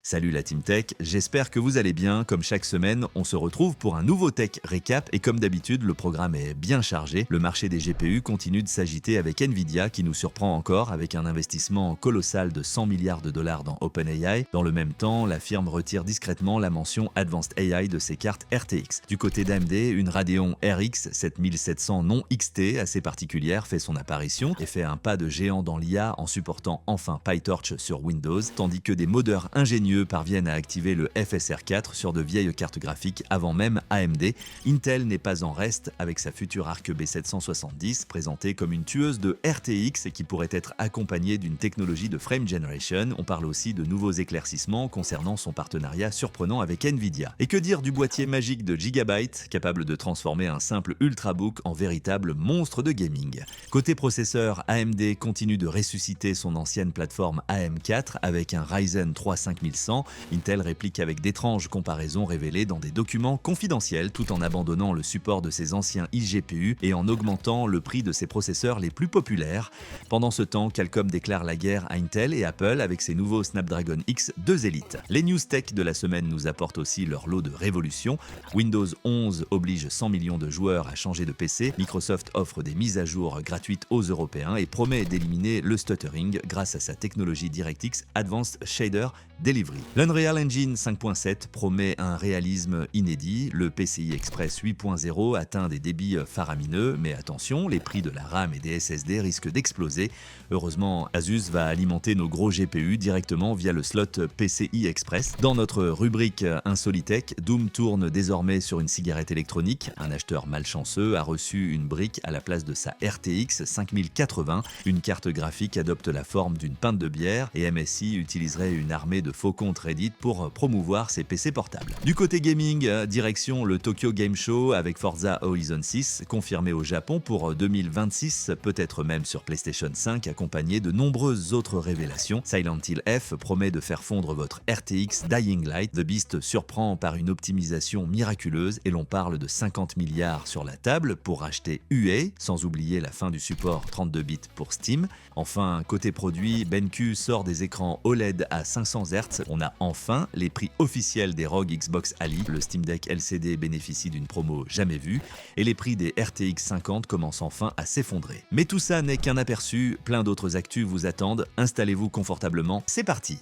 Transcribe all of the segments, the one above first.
Salut la Team Tech, j'espère que vous allez bien. Comme chaque semaine, on se retrouve pour un nouveau Tech Récap et comme d'habitude, le programme est bien chargé. Le marché des GPU continue de s'agiter avec Nvidia qui nous surprend encore avec un investissement colossal de 100 milliards de dollars dans OpenAI. Dans le même temps, la firme retire discrètement la mention Advanced AI de ses cartes RTX. Du côté d'AMD, une Radeon RX 7700 non XT assez particulière fait son apparition et fait un pas de géant dans l'IA en supportant enfin PyTorch sur Windows, tandis que des modeurs ingénieux parviennent à activer le FSR4 sur de vieilles cartes graphiques avant même AMD. Intel n'est pas en reste avec sa future Arc B770 présentée comme une tueuse de RTX et qui pourrait être accompagnée d'une technologie de frame generation. On parle aussi de nouveaux éclaircissements concernant son partenariat surprenant avec Nvidia. Et que dire du boîtier magique de Gigabyte, capable de transformer un simple ultrabook en véritable monstre de gaming. Côté processeur, AMD continue de ressusciter son ancienne plateforme AM4 avec un Ryzen 3 5100. Intel réplique avec d'étranges comparaisons révélées dans des documents confidentiels tout en abandonnant le support de ses anciens iGPU et en augmentant le prix de ses processeurs les plus populaires. Pendant ce temps, Qualcomm déclare la guerre à Intel et Apple avec ses nouveaux Snapdragon X 2 Elite. Les news tech de la semaine nous apportent aussi leur lot de révolutions. Windows 11 oblige 100 millions de joueurs à changer de PC. Microsoft offre des mises à jour gratuites aux Européens et promet d'éliminer le stuttering grâce à sa technologie DirectX Advanced Shader Delivery. L'Unreal Engine 5.7 promet un réalisme inédit. Le PCI Express 8.0 atteint des débits faramineux, mais attention, les prix de la RAM et des SSD risquent d'exploser. Heureusement, Asus va alimenter nos gros GPU directement via le slot PCI Express. Dans notre rubrique Insolitech, Doom tourne désormais sur une cigarette électronique. Un acheteur malchanceux a reçu une brique à la place de sa RTX 5080. Une carte graphique adopte la forme d'une pinte de bière et MSI utiliserait une armée de faux comptes Reddit pour promouvoir ses PC portables. Du côté gaming, direction le Tokyo Game Show avec Forza Horizon 6, confirmé au Japon pour 2026, peut-être même sur PlayStation 5, accompagné de nombreuses autres révélations. Silent Hill F promet de faire fondre votre RTX Dying Light. The Beast surprend par une optimisation miraculeuse et l'on parle de 50 milliards sur la table pour acheter UA, sans oublier la fin du support 32 bits pour Steam. Enfin, côté produit, BenQ sort des écrans OLED à 500 Hz. On a enfin les prix officiels des ROG Xbox Ali. Le Steam Deck LCD bénéficie d'une promo jamais vue et les prix des RTX 50 commencent enfin à s'effondrer. Mais tout ça n'est qu'un aperçu, plein d'autres actus vous attendent. Installez-vous confortablement, c'est parti!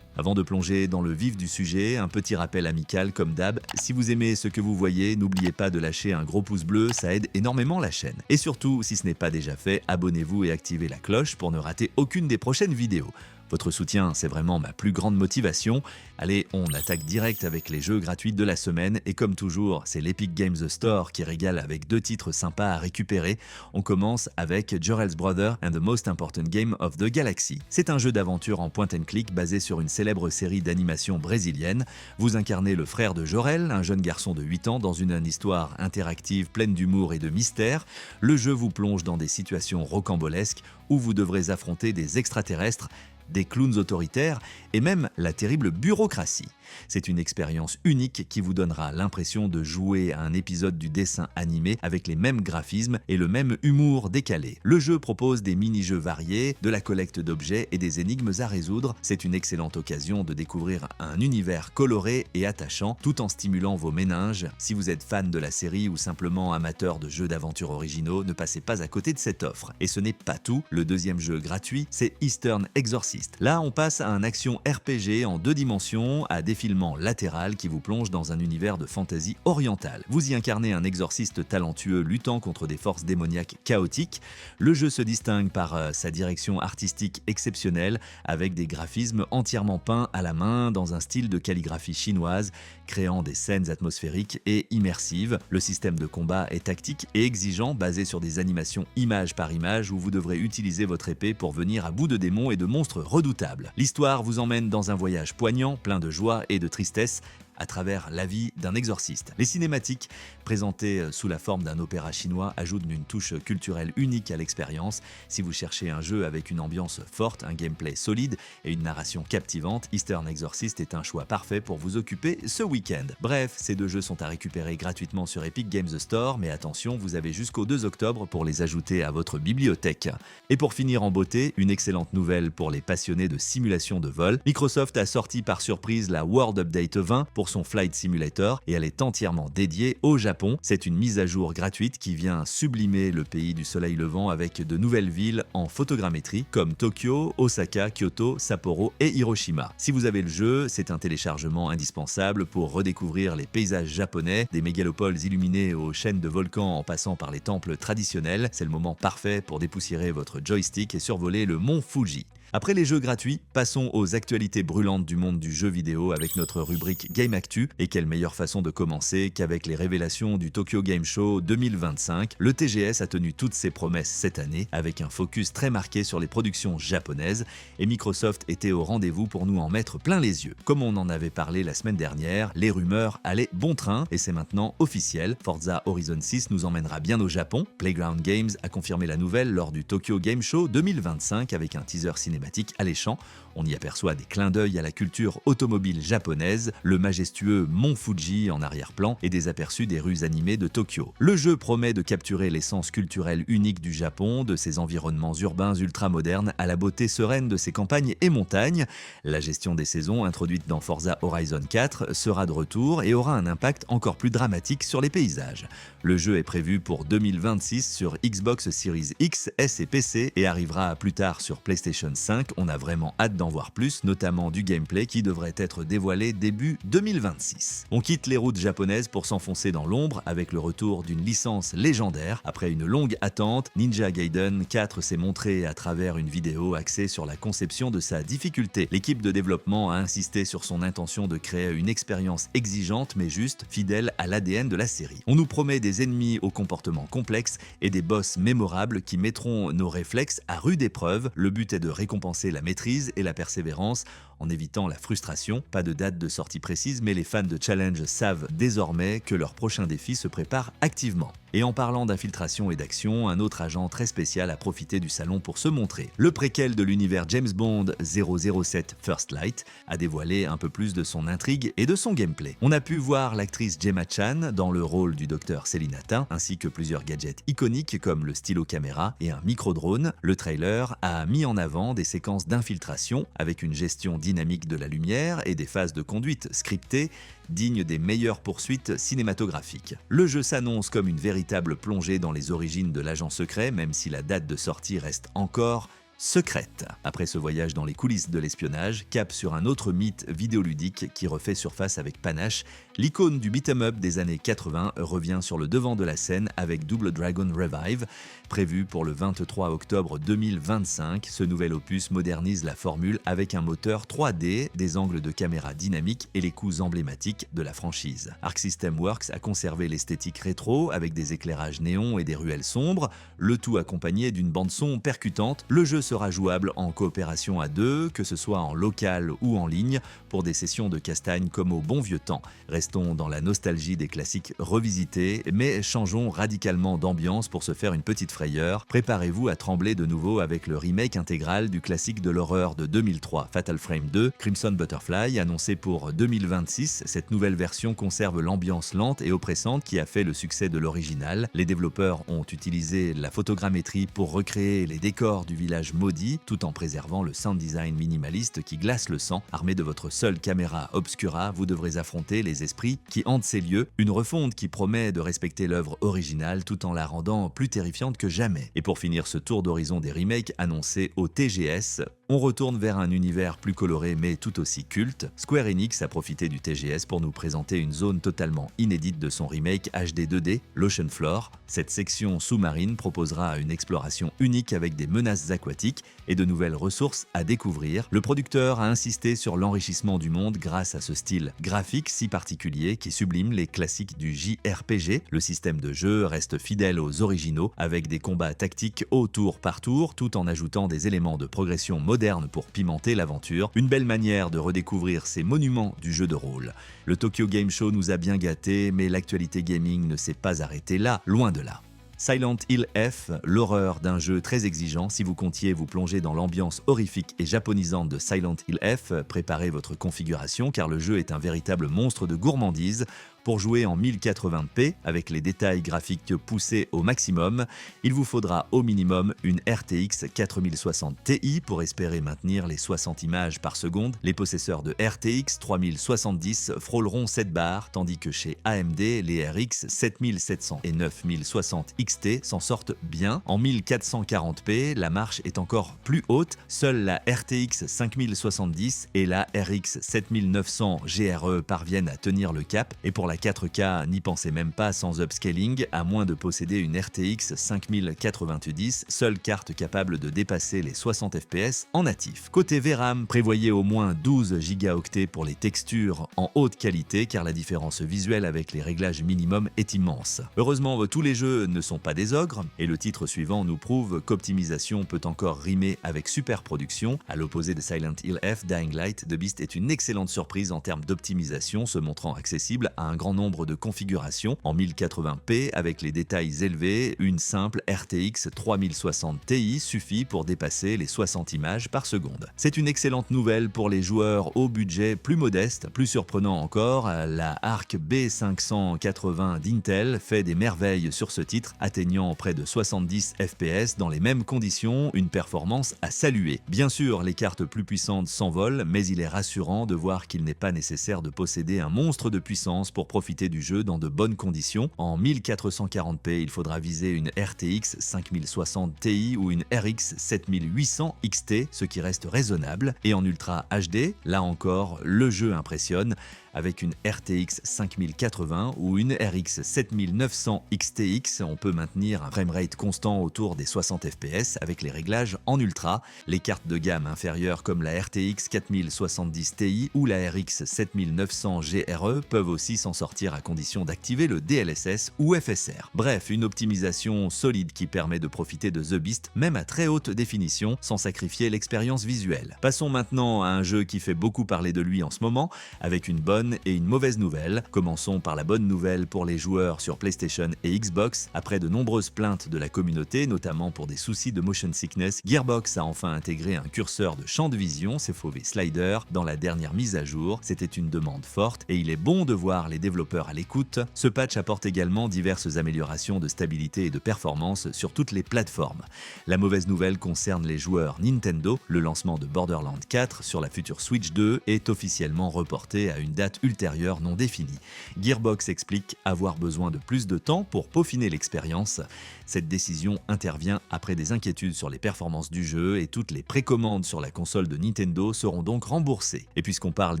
Avant de plonger dans le vif du sujet, un petit rappel amical comme d'hab, si vous aimez ce que vous voyez, n'oubliez pas de lâcher un gros pouce bleu, ça aide énormément la chaîne. Et surtout, si ce n'est pas déjà fait, abonnez-vous et activez la cloche pour ne rater aucune des prochaines vidéos. Votre soutien, c'est vraiment ma plus grande motivation. Allez, on attaque direct avec les jeux gratuits de la semaine et comme toujours, c'est l'Epic Games Store qui régale avec 2 titres sympas à récupérer. On commence avec Jorel's Brother and the Most Important Game of the Galaxy. C'est un jeu d'aventure en point and click basé sur une célèbre série d'animation brésilienne. Vous incarnez le frère de Jorel, un jeune garçon de 8 ans dans une histoire interactive pleine d'humour et de mystère. Le jeu vous plonge dans des situations rocambolesques où vous devrez affronter des extraterrestres, des clowns autoritaires et même la terrible bureaucratie. C'est une expérience unique qui vous donnera l'impression de jouer à un épisode du dessin animé avec les mêmes graphismes et le même humour décalé. Le jeu propose des mini-jeux variés, de la collecte d'objets et des énigmes à résoudre. C'est une excellente occasion de découvrir un univers coloré et attachant tout en stimulant vos méninges. Si vous êtes fan de la série ou simplement amateur de jeux d'aventure originaux, ne passez pas à côté de cette offre. Et ce n'est pas tout, le deuxième jeu gratuit, c'est Eastern Exorcist. Là, on passe à un action RPG en 2 dimensions à défilement latéral qui vous plonge dans un univers de fantasy orientale. Vous y incarnez un exorciste talentueux luttant contre des forces démoniaques chaotiques. Le jeu se distingue par sa direction artistique exceptionnelle avec des graphismes entièrement peints à la main dans un style de calligraphie chinoise, créant des scènes atmosphériques et immersives. Le système de combat est tactique et exigeant, basé sur des animations image par image où vous devrez utiliser votre épée pour venir à bout de démons et de monstres redoutables. L'histoire vous emmène dans un voyage poignant, plein de joie et de tristesse, à travers la vie d'un exorciste. Les cinématiques, présentées sous la forme d'un opéra chinois, ajoutent une touche culturelle unique à l'expérience. Si vous cherchez un jeu avec une ambiance forte, un gameplay solide et une narration captivante, Eastern Exorcist est un choix parfait pour vous occuper ce week-end. Bref, ces 2 jeux sont à récupérer gratuitement sur Epic Games Store, mais attention, vous avez jusqu'au 2 octobre pour les ajouter à votre bibliothèque. Et pour finir en beauté, une excellente nouvelle pour les passionnés de simulation de vol. Microsoft a sorti par surprise la World Update 20 pour son Flight Simulator et elle est entièrement dédiée au Japon. C'est une mise à jour gratuite qui vient sublimer le pays du soleil levant avec de nouvelles villes en photogrammétrie comme Tokyo, Osaka, Kyoto, Sapporo et Hiroshima. Si vous avez le jeu, c'est un téléchargement indispensable pour redécouvrir les paysages japonais, des mégalopoles illuminées aux chaînes de volcans en passant par les temples traditionnels. C'est le moment parfait pour dépoussiérer votre joystick et survoler le mont Fuji. Après les jeux gratuits, passons aux actualités brûlantes du monde du jeu vidéo avec notre rubrique Game Actu. Et quelle meilleure façon de commencer qu'avec les révélations du Tokyo Game Show 2025. Le TGS a tenu toutes ses promesses cette année avec un focus très marqué sur les productions japonaises et Microsoft était au rendez-vous pour nous en mettre plein les yeux. Comme on en avait parlé la semaine dernière, les rumeurs allaient bon train et c'est maintenant officiel. Forza Horizon 6 nous emmènera bien au Japon. Playground Games a confirmé la nouvelle lors du Tokyo Game Show 2025 avec un teaser cinématique alléchant. On y aperçoit des clins d'œil à la culture automobile japonaise, le majestueux mont Fuji en arrière-plan et des aperçus des rues animées de Tokyo. Le jeu promet de capturer l'essence culturelle unique du Japon, de ses environnements urbains ultra-modernes à la beauté sereine de ses campagnes et montagnes. La gestion des saisons introduite dans Forza Horizon 4 sera de retour et aura un impact encore plus dramatique sur les paysages. Le jeu est prévu pour 2026 sur Xbox Series X, S et PC et arrivera plus tard sur PlayStation 5. On a vraiment hâte d'en voir plus, notamment du gameplay qui devrait être dévoilé début 2026. On quitte les routes japonaises pour s'enfoncer dans l'ombre avec le retour d'une licence légendaire. Après une longue attente, Ninja Gaiden 4 s'est montré à travers une vidéo axée sur la conception de sa difficulté. L'équipe de développement a insisté sur son intention de créer une expérience exigeante mais juste, fidèle à l'ADN de la série. On nous promet des ennemis au comportement complexe et des boss mémorables qui mettront nos réflexes à rude épreuve. Le but est de récompenser la maîtrise et la persévérance en évitant la frustration. Pas de date de sortie précise, mais les fans de challenge savent désormais que leur prochain défi se prépare activement. Et en parlant d'infiltration et d'action, un autre agent très spécial a profité du salon pour se montrer. Le préquel de l'univers James Bond 007 First Light a dévoilé un peu plus de son intrigue et de son gameplay. On a pu voir l'actrice Gemma Chan dans le rôle du docteur Céline Attin, ainsi que plusieurs gadgets iconiques comme le stylo caméra et un micro-drone. Le trailer a mis en avant des séquences d'infiltration avec une gestion dynamique de la lumière et des phases de conduite scriptées dignes des meilleures poursuites cinématographiques. Le jeu s'annonce comme une véritable plongée dans les origines de l'agent secret, même si la date de sortie reste encore secrète. Après ce voyage dans les coulisses de l'espionnage, cap sur un autre mythe vidéoludique qui refait surface avec panache. L'icône du beat'em up des années 80 revient sur le devant de la scène avec Double Dragon Revive. Prévu pour le 23 octobre 2025, ce nouvel opus modernise la formule avec un moteur 3D, des angles de caméra dynamiques et les coups emblématiques de la franchise. Arc System Works a conservé l'esthétique rétro avec des éclairages néons et des ruelles sombres, le tout accompagné d'une bande-son percutante. Le jeu sera jouable en coopération à deux, que ce soit en local ou en ligne, pour des sessions de castagne comme au bon vieux temps. Restons dans la nostalgie des classiques revisités, mais changeons radicalement d'ambiance pour se faire une petite frayeur. Préparez-vous à trembler de nouveau avec le remake intégral du classique de l'horreur de 2003, Fatal Frame 2, Crimson Butterfly, annoncé pour 2026. Cette nouvelle version conserve l'ambiance lente et oppressante qui a fait le succès de l'original. Les développeurs ont utilisé la photogrammétrie pour recréer les décors du village maudit, tout en préservant le sound design minimaliste qui glace le sang. Armé de votre seule caméra obscura, vous devrez affronter les esprits qui hantent ces lieux. Une refonte qui promet de respecter l'œuvre originale tout en la rendant plus terrifiante que jamais. Et pour finir ce tour d'horizon des remakes annoncés au TGS, on retourne vers un univers plus coloré mais tout aussi culte. Square Enix a profité du TGS pour nous présenter une zone totalement inédite de son remake HD 2D, l'Ocean Floor. Cette section sous-marine proposera une exploration unique avec des menaces aquatiques et de nouvelles ressources à découvrir. Le producteur a insisté sur l'enrichissement du monde grâce à ce style graphique si particulier qui sublime les classiques du JRPG. Le système de jeu reste fidèle aux originaux avec des combats tactiques au tour par tour tout en ajoutant des éléments de progression modernes pour pimenter l'aventure. Une belle manière de redécouvrir ces monuments du jeu de rôle. Le Tokyo Game Show nous a bien gâtés, mais l'actualité gaming ne s'est pas arrêtée là, loin de là. Silent Hill F, l'horreur d'un jeu très exigeant. Si vous comptiez vous plonger dans l'ambiance horrifique et japonisante de Silent Hill F, préparez votre configuration car le jeu est un véritable monstre de gourmandise. Pour jouer en 1080p, avec les détails graphiques poussés au maximum, il vous faudra au minimum une RTX 4060 Ti pour espérer maintenir les 60 images par seconde. Les possesseurs de RTX 3070 frôleront cette barre, tandis que chez AMD, les RX 7700 et 9060 XT s'en sortent bien. En 1440p, la marche est encore plus haute. Seule la RTX 5070 et la RX 7900 GRE parviennent à tenir le cap. Et pour la 4K, n'y pensez même pas sans upscaling, à moins de posséder une RTX 5090, seule carte capable de dépasser les 60 fps en natif. Côté VRAM, prévoyez au moins 12 Go pour les textures en haute qualité car la différence visuelle avec les réglages minimum est immense. Heureusement, tous les jeux ne sont pas des ogres et le titre suivant nous prouve qu'optimisation peut encore rimer avec super production. À l'opposé de Silent Hill F, Dying Light, The Beast est une excellente surprise en termes d'optimisation, se montrant accessible à un grand nombre de configurations en 1080p avec les détails élevés. Une simple RTX 3060 Ti suffit pour dépasser les 60 images par seconde. C'est une excellente nouvelle pour les joueurs au budget plus modeste. Plus surprenant encore, la Arc B580 d'Intel fait des merveilles sur ce titre, atteignant près de 70 fps dans les mêmes conditions, une performance à saluer. Bien sûr, les cartes plus puissantes s'envolent, mais il est rassurant de voir qu'il n'est pas nécessaire de posséder un monstre de puissance pour profiter du jeu dans de bonnes conditions. En 1440p, il faudra viser une RTX 5060 Ti ou une RX 7800 XT, ce qui reste raisonnable. Et en Ultra HD, là encore, le jeu impressionne. Avec une RTX 5080 ou une RX 7900 XTX, on peut maintenir un framerate constant autour des 60 fps avec les réglages en ultra. Les cartes de gamme inférieures comme la RTX 4070 Ti ou la RX 7900 GRE peuvent aussi s'en sortir à condition d'activer le DLSS ou FSR. Bref, une optimisation solide qui permet de profiter de The Beast même à très haute définition sans sacrifier l'expérience visuelle. Passons maintenant à un jeu qui fait beaucoup parler de lui en ce moment, avec une bonne et une mauvaise nouvelle. Commençons par la bonne nouvelle pour les joueurs sur PlayStation et Xbox. Après de nombreuses plaintes de la communauté, notamment pour des soucis de motion sickness, Gearbox a enfin intégré un curseur de champ de vision, CFOV Slider, dans la dernière mise à jour. C'était une demande forte et il est bon de voir les développeurs à l'écoute. Ce patch apporte également diverses améliorations de stabilité et de performance sur toutes les plateformes. La mauvaise nouvelle concerne les joueurs Nintendo. Le lancement de Borderlands 4 sur la future Switch 2 est officiellement reporté à une date ultérieure non définie. Gearbox explique avoir besoin de plus de temps pour peaufiner l'expérience. Cette décision intervient après des inquiétudes sur les performances du jeu et toutes les précommandes sur la console de Nintendo seront donc remboursées. Et puisqu'on parle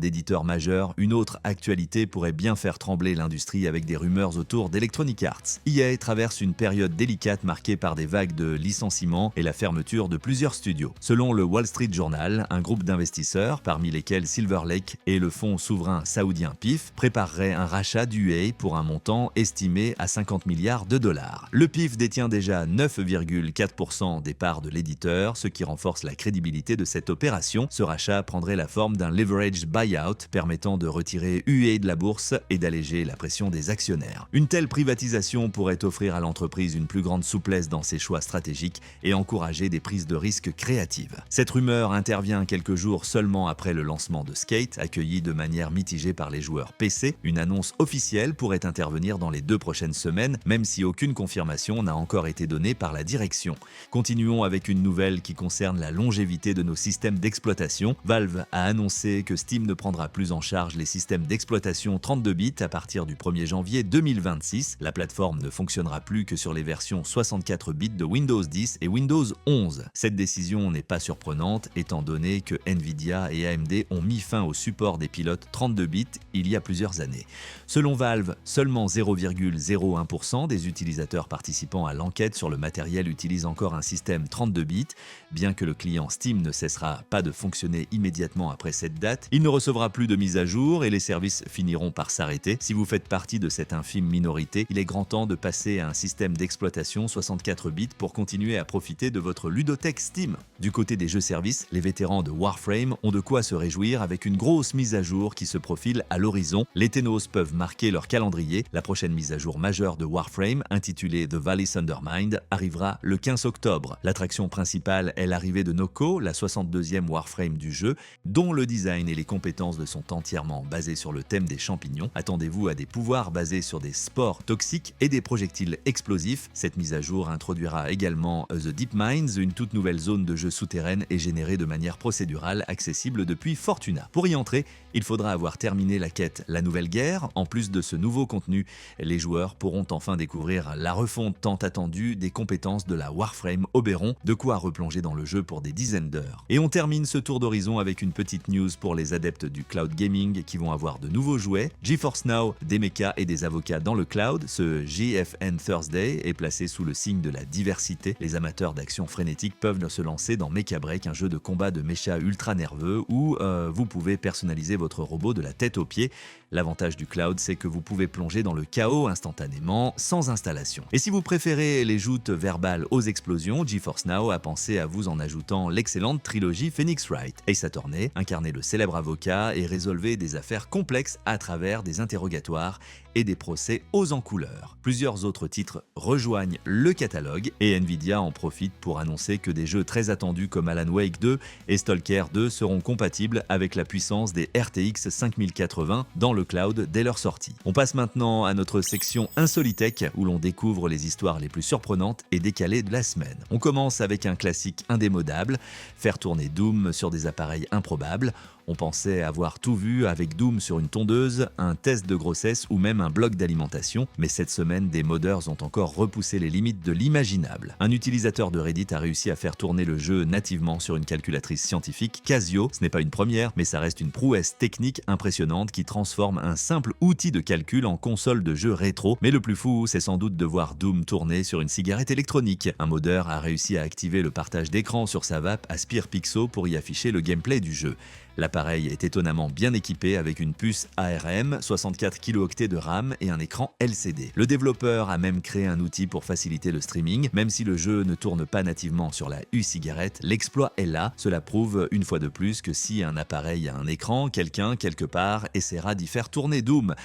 d'éditeurs majeurs, une autre actualité pourrait bien faire trembler l'industrie avec des rumeurs autour d'Electronic Arts. EA traverse une période délicate marquée par des vagues de licenciements et la fermeture de plusieurs studios. Selon le Wall Street Journal, un groupe d'investisseurs, parmi lesquels Silver Lake et le fonds souverain saoudien PIF, préparerait un rachat d'EA pour un montant estimé à 50 milliards de dollars. Le PIF détient déjà 9,4% des parts de l'éditeur, ce qui renforce la crédibilité de cette opération. Ce rachat prendrait la forme d'un leverage buyout permettant de retirer EA de la bourse et d'alléger la pression des actionnaires. Une telle privatisation pourrait offrir à l'entreprise une plus grande souplesse dans ses choix stratégiques et encourager des prises de risques créatives. Cette rumeur intervient quelques jours seulement après le lancement de Skate, accueilli de manière mitigée par les joueurs PC. Une annonce officielle pourrait intervenir dans les 2 prochaines semaines, même si aucune confirmation n'a encore été donnée par la direction. Continuons avec une nouvelle qui concerne la longévité de nos systèmes d'exploitation. Valve a annoncé que Steam ne prendra plus en charge les systèmes d'exploitation 32 bits à partir du 1er janvier 2026. La plateforme ne fonctionnera plus que sur les versions 64 bits de Windows 10 et Windows 11. Cette décision n'est pas surprenante étant donné que Nvidia et AMD ont mis fin au support des pilotes 32 bits site il y a plusieurs années. Selon Valve, seulement 0,01% des utilisateurs participant à l'enquête sur le matériel utilisent encore un système 32 bits. Bien que le client Steam ne cessera pas de fonctionner immédiatement après cette date, il ne recevra plus de mise à jour et les services finiront par s'arrêter. Si vous faites partie de cette infime minorité, il est grand temps de passer à un système d'exploitation 64 bits pour continuer à profiter de votre ludothèque Steam. Du côté des jeux-services, les vétérans de Warframe ont de quoi se réjouir avec une grosse mise à jour qui se profile à l'horizon. Les Ténos peuvent marquer leur calendrier. La prochaine mise à jour majeure de Warframe, intitulée The Valley Undermined, arrivera le 15 octobre. L'attraction principale est l'arrivée de Noko, la 62e Warframe du jeu, dont le design et les compétences sont entièrement basés sur le thème des champignons. Attendez-vous à des pouvoirs basés sur des spores toxiques et des projectiles explosifs. Cette mise à jour introduira également The Deep Mines, une toute nouvelle zone de jeu souterraine et générée de manière procédurale, accessible depuis Fortuna. Pour y entrer, il faudra avoir terminé la quête La Nouvelle Guerre. En plus de ce nouveau contenu, les joueurs pourront enfin découvrir la refonte tant attendue des compétences de la Warframe Oberon, de quoi replonger dans le jeu pour des dizaines d'heures. Et on termine ce tour d'horizon avec une petite news pour les adeptes du cloud gaming qui vont avoir de nouveaux jouets. GeForce Now, des mechas et des avocats dans le cloud. Ce GFN Thursday est placé sous le signe de la diversité. Les amateurs d'action frénétique peuvent se lancer dans Mecha Break, un jeu de combat de méchas ultra nerveux où vous pouvez personnaliser votre robot de la tête aux pieds. L'avantage du cloud, c'est que vous pouvez plonger dans le chaos instantanément, sans installation. Et si vous préférez les joutes verbales aux explosions, GeForce Now a pensé à vous en ajoutant l'excellente trilogie Phoenix Wright. Ace Attorney, incarnez le célèbre avocat et résolvez des affaires complexes à travers des interrogatoires et des procès hauts en couleur. Plusieurs autres titres rejoignent le catalogue et Nvidia en profite pour annoncer que des jeux très attendus comme Alan Wake 2 et Stalker 2 seront compatibles avec la puissance des RTX 5080 dans le cloud dès leur sortie. On passe maintenant à notre section Insolitech où l'on découvre les histoires les plus surprenantes et décalées de la semaine. On commence avec un classique indémodable, faire tourner Doom sur des appareils improbables. On pensait avoir tout vu avec Doom sur une tondeuse, un test de grossesse ou même un bloc d'alimentation, mais cette semaine, des modeurs ont encore repoussé les limites de l'imaginable. Un utilisateur de Reddit a réussi à faire tourner le jeu nativement sur une calculatrice scientifique Casio. Ce n'est pas une première, mais ça reste une prouesse technique impressionnante qui transforme un simple outil de calcul en console de jeu rétro. Mais le plus fou, c'est sans doute de voir Doom tourner sur une cigarette électronique. Un modeur a réussi à activer le partage d'écran sur sa vape Aspire Pixo pour y afficher le gameplay du jeu. L'appareil est étonnamment bien équipé avec une puce ARM, 64 kilo-octets de RAM et un écran LCD. Le développeur a même créé un outil pour faciliter le streaming. Même si le jeu ne tourne pas nativement sur la e-cigarette, l'exploit est là. Cela prouve une fois de plus que si un appareil a un écran, quelqu'un, quelque part, essaiera d'y faire tourner Doom.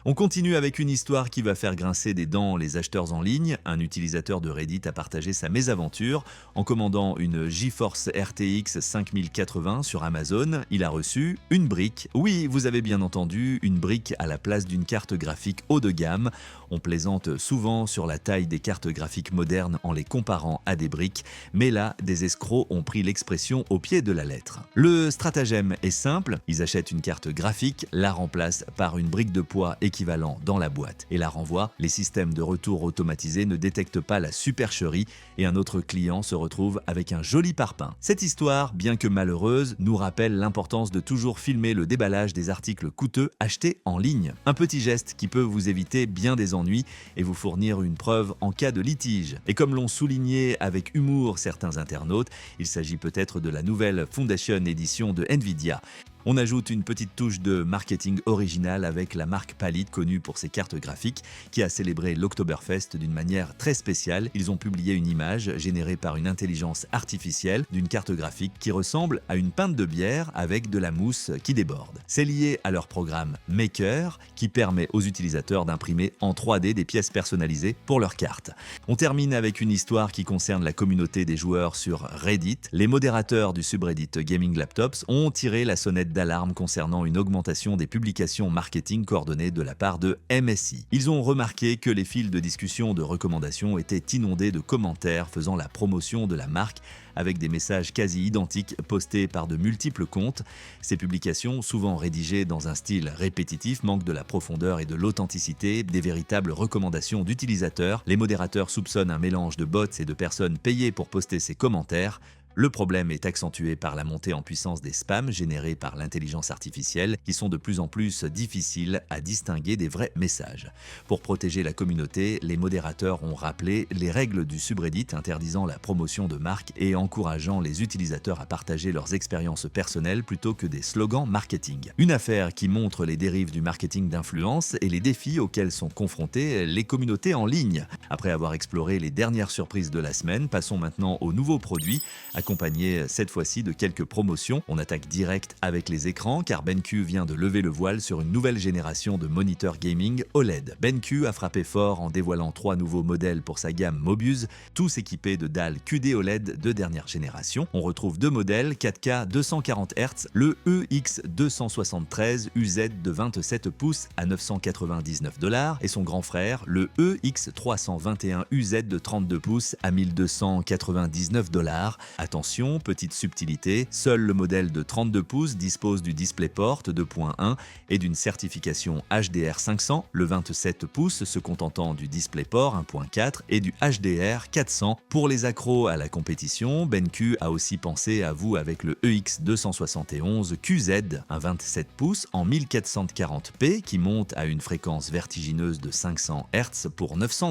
On continue avec une histoire qui va faire grincer des dents les acheteurs en ligne. Un utilisateur de Reddit a partagé sa mésaventure en commandant une GeForce RTX 5080 sur Amazon. Il a reçu une brique. Oui, vous avez bien entendu, une brique à la place d'une carte graphique haut de gamme. On plaisante souvent sur la taille des cartes graphiques modernes en les comparant à des briques, mais là, des escrocs ont pris l'expression au pied de la lettre. Le stratagème est simple, ils achètent une carte graphique, la remplacent par une brique de poids équivalent dans la boîte et la renvoient. Les systèmes de retour automatisés ne détectent pas la supercherie et un autre client se retrouve avec un joli parpaing. Cette histoire, bien que malheureuse, nous rappelle l'importance de toujours filmer le déballage des articles coûteux achetés en ligne. Un petit geste qui peut vous éviter bien des ennuis et vous fournir une preuve en cas de litige. Et comme l'ont souligné avec humour certains internautes, il s'agit peut-être de la nouvelle Foundation Edition de Nvidia. On ajoute une petite touche de marketing original avec la marque Palette, connue pour ses cartes graphiques, qui a célébré l'Oktoberfest d'une manière très spéciale. Ils ont publié une image générée par une intelligence artificielle d'une carte graphique qui ressemble à une pinte de bière avec de la mousse qui déborde. C'est lié à leur programme Maker, qui permet aux utilisateurs d'imprimer en 3D des pièces personnalisées pour leurs cartes. On termine avec une histoire qui concerne la communauté des joueurs sur Reddit. Les modérateurs du subreddit Gaming Laptops ont tiré la sonnette d'alarme concernant une augmentation des publications marketing coordonnées de la part de MSI. Ils ont remarqué que les fils de discussion de recommandations étaient inondés de commentaires faisant la promotion de la marque avec des messages quasi identiques postés par de multiples comptes. Ces publications, souvent rédigées dans un style répétitif, manquent de la profondeur et de l'authenticité, des véritables recommandations d'utilisateurs. Les modérateurs soupçonnent un mélange de bots et de personnes payées pour poster ces commentaires. Le problème est accentué par la montée en puissance des spams générés par l'intelligence artificielle qui sont de plus en plus difficiles à distinguer des vrais messages. Pour protéger la communauté, les modérateurs ont rappelé les règles du subreddit interdisant la promotion de marques et encourageant les utilisateurs à partager leurs expériences personnelles plutôt que des slogans marketing. Une affaire qui montre les dérives du marketing d'influence et les défis auxquels sont confrontées les communautés en ligne. Après avoir exploré les dernières surprises de la semaine, passons maintenant aux nouveaux produits, accompagnés cette fois-ci de quelques promotions. On attaque direct avec les écrans car BenQ vient de lever le voile sur une nouvelle génération de moniteurs gaming OLED. BenQ a frappé fort en dévoilant 3 nouveaux modèles pour sa gamme Mobius, tous équipés de dalles QD OLED de dernière génération. On retrouve 2 modèles 4K 240 Hz, le EX273 UZ de 27 pouces à $999 et son grand frère, le EX321 UZ de 32 pouces à $1299. Attention, petite subtilité, seul le modèle de 32 pouces dispose du DisplayPort 2.1 et d'une certification HDR 500, le 27 pouces se contentant du DisplayPort 1.4 et du HDR 400. Pour les accros à la compétition, BenQ a aussi pensé à vous avec le EX271 QZ, un 27 pouces en 1440p qui monte à une fréquence vertigineuse de 500 Hz pour $900.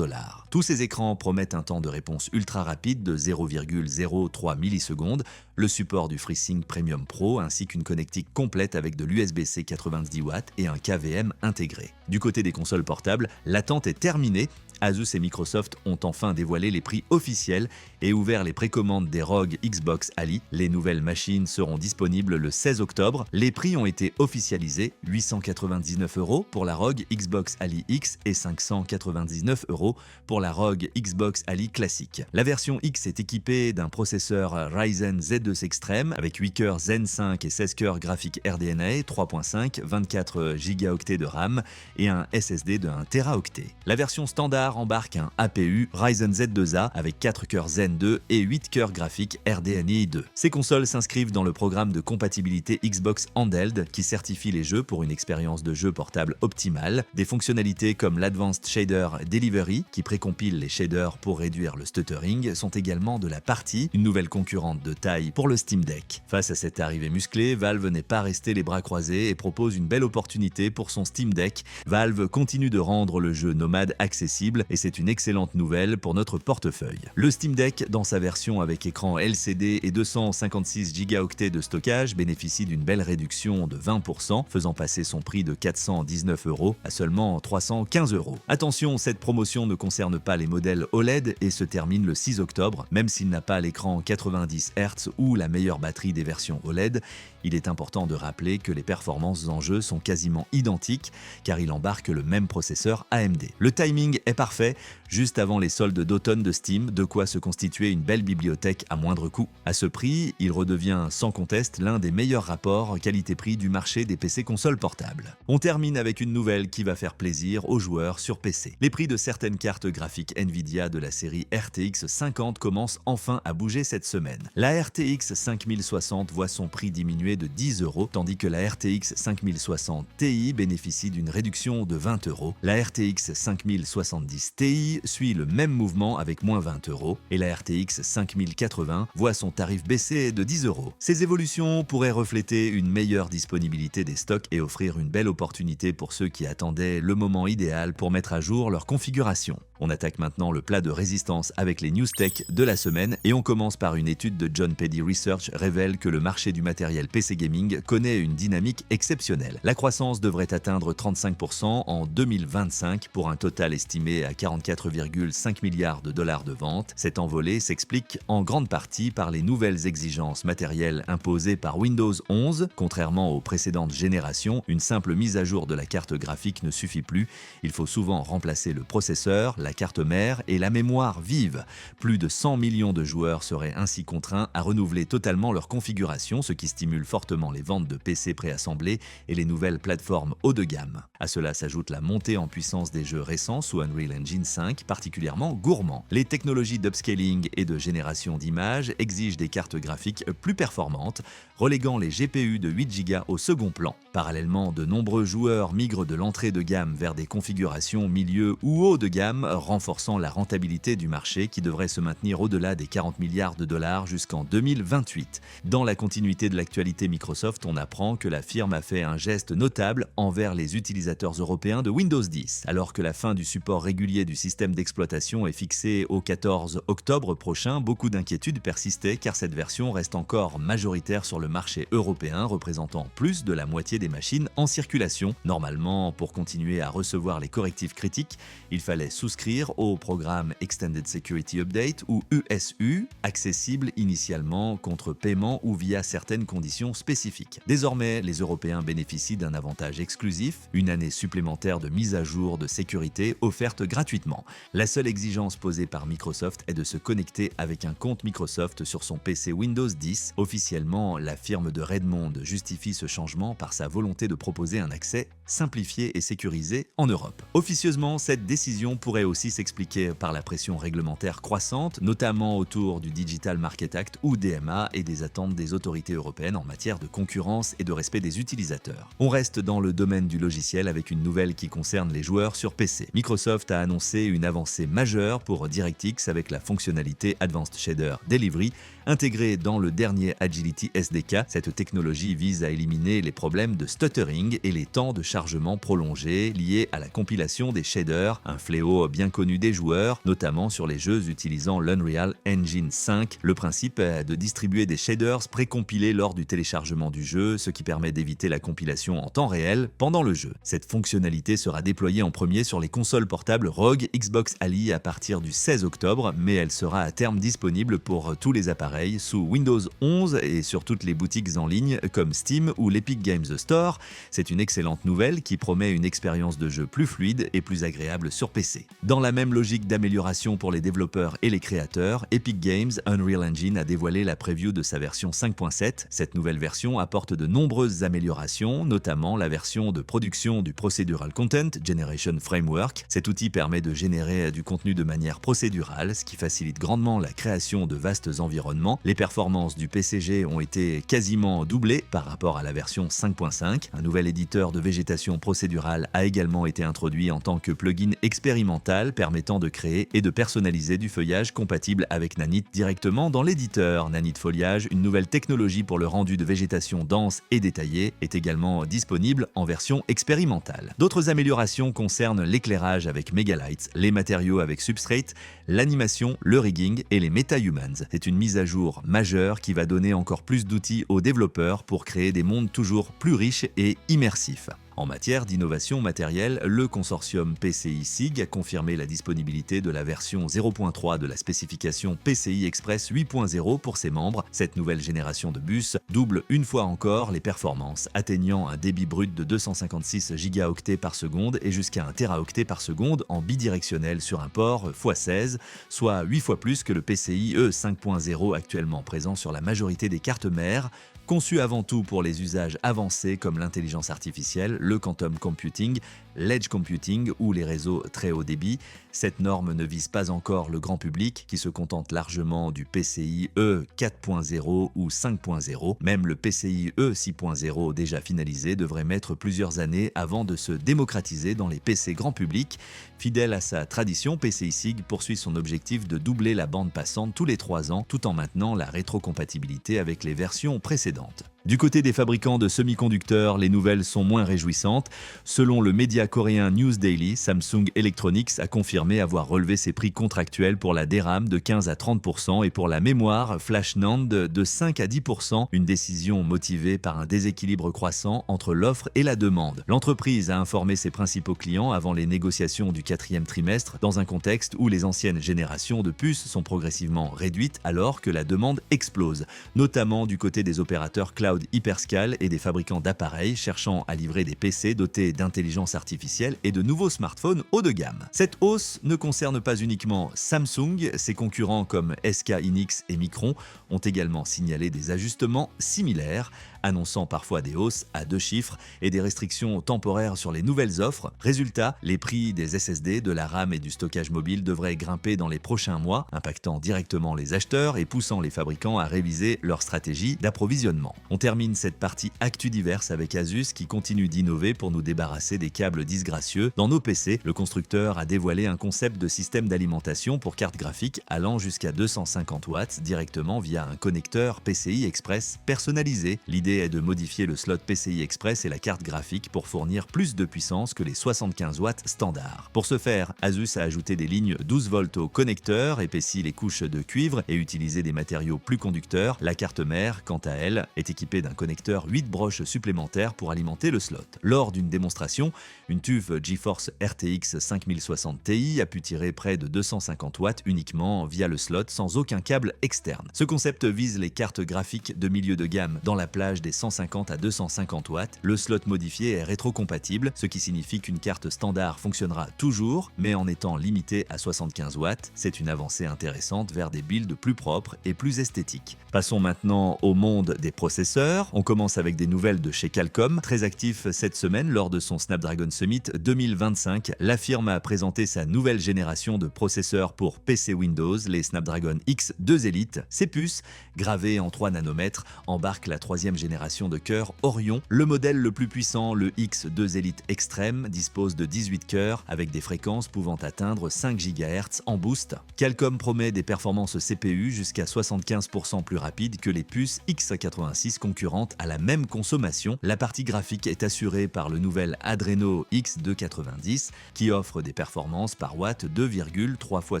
Tous ces écrans promettent un temps de réponse ultra rapide de 0,03 millisecondes, le support du FreeSync Premium Pro ainsi qu'une connectique complète avec de l'USB-C 90 watts et un KVM intégré. Du côté des consoles portables, l'attente est terminée. Asus et Microsoft ont enfin dévoilé les prix officiels et ouvert les précommandes des ROG Xbox Ali. Les nouvelles machines seront disponibles le 16 octobre. Les prix ont été officialisés, 899 € pour la ROG Xbox Ali X et 599 € pour la ROG Xbox Ali classique. La version X est équipée d'un processeur Ryzen Z2 Extreme avec 8 cœurs Zen 5 et 16 cœurs graphiques RDNA, 3.5, 24 Go de RAM et un SSD de 1 Teraoctet. La version standard embarque un APU Ryzen Z2A avec 4 cœurs Zen 2 et 8 cœurs graphiques RDNI 2. Ces consoles s'inscrivent dans le programme de compatibilité Xbox Handheld qui certifie les jeux pour une expérience de jeu portable optimale. Des fonctionnalités comme l'Advanced Shader Delivery qui précompile les shaders pour réduire le stuttering sont également de la partie, une nouvelle concurrente de taille pour le Steam Deck. Face à cette arrivée musclée, Valve n'est pas resté les bras croisés et propose une belle opportunité pour son Steam Deck. Valve continue de rendre le jeu nomade accessible et c'est une excellente nouvelle pour notre portefeuille. Le Steam Deck, dans sa version avec écran LCD et 256 Go de stockage, bénéficie d'une belle réduction de 20%, faisant passer son prix de 419 € à seulement 315 €. Attention, cette promotion ne concerne pas les modèles OLED et se termine le 6 octobre. Même s'il n'a pas l'écran 90 Hz ou la meilleure batterie des versions OLED, il est important de rappeler que les performances en jeu sont quasiment identiques car il embarque le même processeur AMD. Le timing est parfait, juste avant les soldes d'automne de Steam, de quoi se constituer une belle bibliothèque à moindre coût. À ce prix, il redevient sans conteste l'un des meilleurs rapports qualité-prix du marché des PC consoles portables. On termine avec une nouvelle qui va faire plaisir aux joueurs sur PC. Les prix de certaines cartes graphiques Nvidia de la série RTX 50 commencent enfin à bouger cette semaine. La RTX 5060 voit son prix diminuer de 10 €, tandis que la RTX 5060 Ti bénéficie d'une réduction de 20 €. La RTX 5070 Ti suit le même mouvement avec moins 20 € et la RTX 5080 voit son tarif baisser de 10 €. Ces évolutions pourraient refléter une meilleure disponibilité des stocks et offrir une belle opportunité pour ceux qui attendaient le moment idéal pour mettre à jour leur configuration. On attaque maintenant le plat de résistance avec les news tech de la semaine et on commence par une étude de John Pedy Research révèle que le marché du matériel PC gaming connaît une dynamique exceptionnelle. La croissance devrait atteindre 35% en 2025 pour un total estimé à 44,5 milliards de dollars de ventes. Cette envolée s'explique en grande partie par les nouvelles exigences matérielles imposées par Windows 11. Contrairement aux précédentes générations, une simple mise à jour de la carte graphique ne suffit plus. Il faut souvent remplacer le processeur, la carte mère et la mémoire vive. Plus de 100 millions de joueurs seraient ainsi contraints à renouveler totalement leur configuration, ce qui stimule fortement les ventes de PC préassemblés et les nouvelles plateformes haut de gamme. À cela s'ajoute la montée en puissance des jeux récents sous Unreal Engine 5, particulièrement gourmands. Les technologies d'upscaling et de génération d'images exigent des cartes graphiques plus performantes, reléguant les GPU de 8 Go au second plan. Parallèlement, de nombreux joueurs migrent de l'entrée de gamme vers des configurations milieu ou haut de gamme, renforçant la rentabilité du marché qui devrait se maintenir au-delà des 40 milliards de dollars jusqu'en 2028. Dans la continuité de l'actualité Microsoft, on apprend que la firme a fait un geste notable envers les utilisateurs européens de Windows 10. Alors que la fin du support régulier du système d'exploitation est fixée au 14 octobre prochain, beaucoup d'inquiétudes persistaient car cette version reste encore majoritaire sur le marché européen, représentant plus de la moitié des machines en circulation. Normalement, pour continuer à recevoir les correctifs critiques, il fallait souscrire au programme Extended Security Update ou USU, accessible initialement contre paiement ou via certaines conditions spécifiques. Désormais, les Européens bénéficient d'un avantage exclusif, une année supplémentaire de mise à jour de sécurité offerte gratuitement. La seule exigence posée par Microsoft est de se connecter avec un compte Microsoft sur son PC Windows 10. Officiellement, la firme de Redmond justifie ce changement par sa volonté de proposer un accès simplifié et sécurisé en Europe. Officieusement, cette décision pourrait aussi s'expliquer par la pression réglementaire croissante, notamment autour du Digital Market Act ou DMA et des attentes des autorités européennes en matière de concurrence et de respect des utilisateurs. On reste dans le domaine du logiciel avec une nouvelle qui concerne les joueurs sur PC. Microsoft a annoncé une avancée majeure pour DirectX avec la fonctionnalité Advanced Shader Delivery intégrée dans le dernier Agility SDK. Cette technologie vise à éliminer les problèmes de stuttering et les temps de chargement prolongés liés à la compilation des shaders, un fléau bien connu des joueurs, notamment sur les jeux utilisant l'Unreal Engine 5. Le principe est de distribuer des shaders précompilés lors du téléchargement du jeu, ce qui permet d'éviter la compilation en temps réel pendant le jeu. Cette fonctionnalité sera déployée en premier sur les consoles portables ROG Xbox Ali à partir du 16 octobre, mais elle sera à terme disponible pour tous les appareils sous Windows 11 et sur toutes les boutiques en ligne comme Steam ou l'Epic Games Store. C'est une excellente nouvelle qui promet une expérience de jeu plus fluide et plus agréable sur PC. Dans la même logique d'amélioration pour les développeurs et les créateurs, Epic Games Unreal Engine a dévoilé la preview de sa version 5.7. Cette nouvelle version apporte de nombreuses améliorations, notamment la version de production du Procedural Content Generation Framework. Cet outil permet de générer du contenu de manière procédurale, ce qui facilite grandement la création de vastes environnements. Les performances du PCG ont été quasiment doublées par rapport à la version 5.5. Un nouvel éditeur de végétation procédurale a également été introduit en tant que plugin expérimental permettant de créer et de personnaliser du feuillage compatible avec Nanite directement dans l'éditeur. Nanite Foliage, une nouvelle technologie pour le rendu de végétation dense et détaillée, est également disponible en version expérimentale. D'autres améliorations concernent l'éclairage avec Megalights, les matériaux avec Substrate, l'animation, le rigging et les MetaHumans. C'est une mise à jour majeure qui va donner encore plus d'outils aux développeurs pour créer des mondes toujours plus riches et immersifs. En matière d'innovation matérielle, le consortium PCI SIG a confirmé la disponibilité de la version 0.3 de la spécification PCI Express 8.0 pour ses membres. Cette nouvelle génération de bus double une fois encore les performances, atteignant un débit brut de 256 gigaoctets par seconde et jusqu'à 1 teraoctet par seconde en bidirectionnel sur un port x16, soit 8 fois plus que le PCI E 5.0 actuellement présent sur la majorité des cartes mères. Conçu avant tout pour les usages avancés comme l'intelligence artificielle, le quantum computing, l'edge computing ou les réseaux très haut débit, cette norme ne vise pas encore le grand public qui se contente largement du PCI E 4.0 ou 5.0. Même le PCI E 6.0 déjà finalisé devrait mettre plusieurs années avant de se démocratiser dans les PC grand public. Fidèle à sa tradition, PCI SIG poursuit son objectif de doubler la bande passante tous les 3 ans tout en maintenant la rétrocompatibilité avec les versions précédentes. Du côté des fabricants de semi-conducteurs, les nouvelles sont moins réjouissantes. Selon le média coréen News Daily, Samsung Electronics a confirmé avoir relevé ses prix contractuels pour la DRAM de 15 à 30% et pour la mémoire Flash NAND de 5 à 10%, une décision motivée par un déséquilibre croissant entre l'offre et la demande. L'entreprise a informé ses principaux clients avant les négociations du 4e trimestre dans un contexte où les anciennes générations de puces sont progressivement réduites alors que la demande explose, notamment du côté des opérateurs cloud hyperscale et des fabricants d'appareils cherchant à livrer des PC dotés d'intelligence artificielle et de nouveaux smartphones haut de gamme. Cette hausse ne concerne pas uniquement Samsung, ses concurrents comme SK Hynix et Micron ont également signalé des ajustements similaires. annonçant parfois des hausses à 2 chiffres et des restrictions temporaires sur les nouvelles offres. Résultat, les prix des SSD, de la RAM et du stockage mobile devraient grimper dans les prochains mois, impactant directement les acheteurs et poussant les fabricants à réviser leur stratégie d'approvisionnement. On termine cette partie actu diverse avec Asus qui continue d'innover pour nous débarrasser des câbles disgracieux. Dans nos PC, le constructeur a dévoilé un concept de système d'alimentation pour carte graphique allant jusqu'à 250 watts directement via un connecteur PCI Express personnalisé. L'idée est de modifier le slot PCI Express et la carte graphique pour fournir plus de puissance que les 75 watts standard. Pour ce faire, Asus a ajouté des lignes 12 volts au connecteur, épaissi les couches de cuivre et utilisé des matériaux plus conducteurs. La carte mère, quant à elle, est équipée d'un connecteur 8 broches supplémentaires pour alimenter le slot. Lors d'une démonstration, une TUF GeForce RTX 5060 Ti a pu tirer près de 250 watts uniquement via le slot sans aucun câble externe. Ce concept vise les cartes graphiques de milieu de gamme dans la plage des 150 à 250 watts. Le slot modifié est rétrocompatible, ce qui signifie qu'une carte standard fonctionnera toujours, mais en étant limitée à 75 watts. C'est une avancée intéressante vers des builds plus propres et plus esthétiques. Passons maintenant au monde des processeurs. On commence avec des nouvelles de chez Qualcomm. Très actif cette semaine lors de son Snapdragon Summit 2025, la firme a présenté sa nouvelle génération de processeurs pour PC Windows, les Snapdragon X2 Elite. Ces puces, gravées en 3 nanomètres, embarquent la 3e génération de cœur Orion. Le modèle le plus puissant, le X2 Elite Extreme, dispose de 18 cœurs avec des fréquences pouvant atteindre 5 GHz en boost. Qualcomm promet des performances CPU jusqu'à 75% plus rapides que les puces x86 concurrentes à la même consommation. La partie graphique est assurée par le nouvel Adreno X290 qui offre des performances par watt 2,3 fois